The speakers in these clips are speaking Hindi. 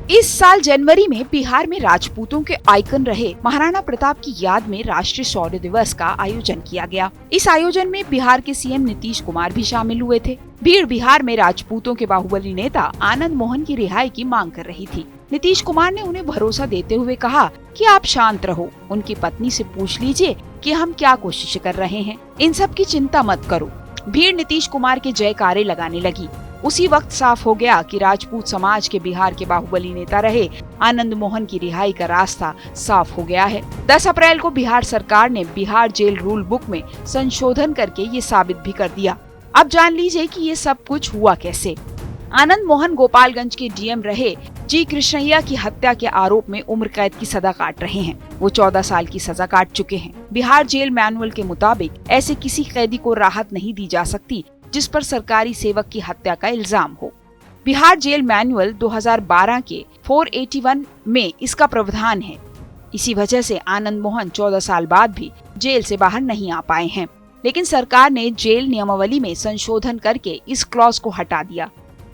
इस साल जनवरी में बिहार में राजपूतों के आइकन रहे महाराणा प्रताप की याद में राष्ट्रीय शौर्य दिवस का आयोजन किया गया। इस आयोजन में बिहार के सीएम नीतीश कुमार भी शामिल हुए थे। भीड़ बिहार में राजपूतों के बाहुबली नेता आनंद मोहन की रिहाई की मांग कर रही थी। नीतीश कुमार ने उन्हें भरोसा देते हुए कहा कि आप शांत रहो, उनकी पत्नी से पूछ लीजिए कि हम क्या कोशिश कर रहे हैं, इन सब की चिंता मत करो। भीड़ नीतीश कुमार के जयकारे लगाने लगी। उसी वक्त साफ हो गया कि राजपूत समाज के बिहार के बाहुबली नेता रहे आनंद मोहन की रिहाई का रास्ता साफ हो गया है। 10 अप्रैल को बिहार सरकार ने बिहार जेल रूल बुक में संशोधन करके ये साबित भी कर दिया। अब जान लीजिए कि ये सब कुछ हुआ कैसे। आनंद मोहन गोपालगंज के डीएम रहे जी कृष्णैया की हत्या के आरोप में उम्र कैद की सजा काट रहे हैं। वो 14 साल की सजा काट चुके हैं। बिहार जेल मैनुअल के मुताबिक ऐसे किसी कैदी को राहत नहीं दी जा सकती जिस पर सरकारी सेवक की हत्या का इल्जाम हो। बिहार जेल मैनुअल 2012 के 481 में इसका प्रावधान है। इसी वजह से आनंद मोहन 14 साल बाद भी जेल से बाहर नहीं आ पाए हैं, लेकिन सरकार ने जेल नियमावली में संशोधन करके इस क्लॉज को हटा दिया।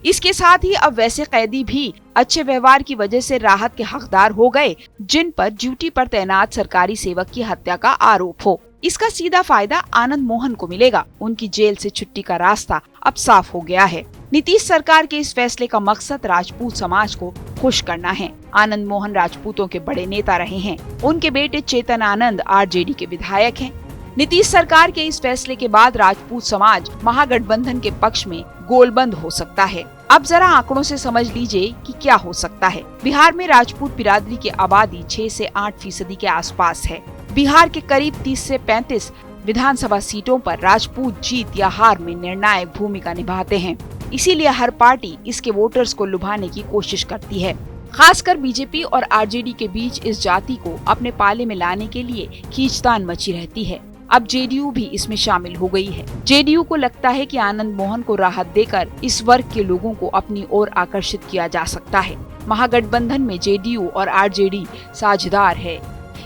इसके साथ ही अब वैसे कैदी भी अच्छे व्यवहार की वजह से राहत के हकदार हो गए जिन पर ड्यूटी पर तैनात सरकारी सेवक की हत्या का आरोप हो। इसका सीधा फायदा आनंद मोहन को मिलेगा। उनकी जेल से छुट्टी का रास्ता अब साफ हो गया है। नीतीश सरकार के इस फैसले का मकसद राजपूत समाज को खुश करना है। आनंद मोहन राजपूतों के बड़े नेता रहे हैं। उनके बेटे चेतन आनंद आरजेडी के विधायक हैं। नीतीश सरकार के इस फैसले के बाद राजपूत समाज महागठबंधन के पक्ष में गोलबंद हो सकता है। अब जरा आंकड़ों से समझ लीजिए कि क्या हो सकता है। बिहार में राजपूत बिरादरी की आबादी 6 से 8% के आसपास है। बिहार के करीब 30 से 35 विधानसभा सीटों पर राजपूत जीत या हार में निर्णायक भूमिका निभाते हैं। इसीलिए हर पार्टी इसके वोटर्स को लुभाने की कोशिश करती है। खासकर बीजेपी और आरजेडी के बीच इस जाति को अपने पाले में लाने के लिए खींचतान मची रहती है। अब जेडीयू भी इसमें शामिल हो गई है। जेडीयू को लगता है कि आनंद मोहन को राहत देकर इस वर्ग के लोगों को अपनी ओर आकर्षित किया जा सकता है। महागठबंधन में जेडीयू और आरजेडी साझेदार है,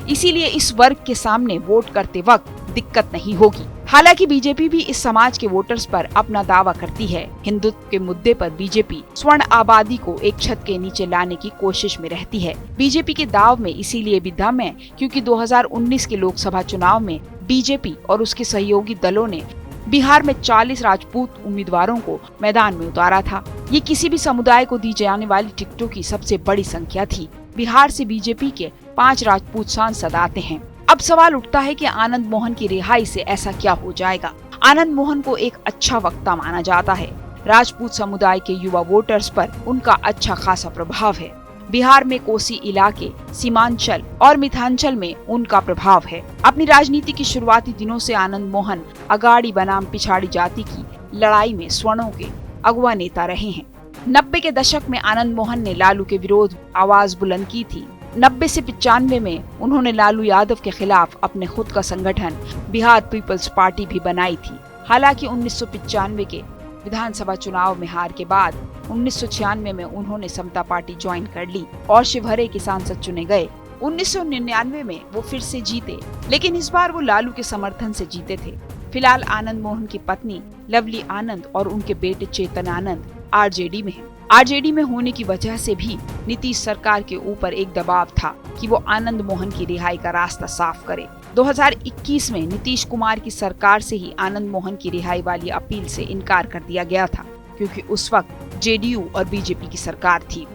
इसीलिए इस वर्ग के सामने वोट करते वक्त दिक्कत नहीं होगी। हालांकि बीजेपी भी इस समाज के वोटर्स पर अपना दावा करती है। हिंदुत्व के मुद्दे पर बीजेपी स्वर्ण आबादी को एक छत के नीचे लाने की कोशिश में रहती है। बीजेपी के दाव में इसीलिए भी दम है क्योंकि 2019 के लोकसभा चुनाव में बीजेपी और उसके सहयोगी दलों ने बिहार में 40 राजपूत उम्मीदवारों को मैदान में उतारा था। ये किसी भी समुदाय को दी जाने वाली टिकटों की सबसे बड़ी संख्या थी। बिहार से बीजेपी के 5 राजपूत सांसद आते हैं। अब सवाल उठता है कि आनंद मोहन की रिहाई से ऐसा क्या हो जाएगा। आनंद मोहन को एक अच्छा वक्ता माना जाता है। राजपूत समुदाय के युवा वोटर्स पर उनका अच्छा खासा प्रभाव है। बिहार में कोसी इलाके, सीमांचल और मिथिलांचल में उनका प्रभाव है। अपनी राजनीति की शुरुआती दिनों से आनंद मोहन अगाड़ी बनाम पिछाड़ी जाति की लड़ाई में स्वर्णों के अगुवा नेता रहे हैं। 90 के दशक में आनंद मोहन ने लालू के विरोध आवाज बुलंद की थी। 90 से 95 में उन्होंने लालू यादव के खिलाफ अपने खुद का संगठन बिहार पीपल्स पार्टी भी बनाई थी। हालांकि 1995 के विधानसभा चुनाव में हार के बाद 1996 में उन्होंने समता पार्टी ज्वाइन कर ली और शिवहरे के सांसद चुने गए। 1999 में वो फिर से जीते, लेकिन इस बार वो लालू के समर्थन से जीते थे। फिलहाल आनंद मोहन की पत्नी लवली आनंद और उनके बेटे चेतन आनंद आरजेडी में हैं। आरजेडी में होने की वजह से भी नीतीश सरकार के ऊपर एक दबाव था कि वो आनंद मोहन की रिहाई का रास्ता साफ करे। 2021 में नीतीश कुमार की सरकार से ही आनंद मोहन की रिहाई वाली अपील से इनकार कर दिया गया था, क्योंकि उस वक्त जेडीयू और बीजेपी की सरकार थी।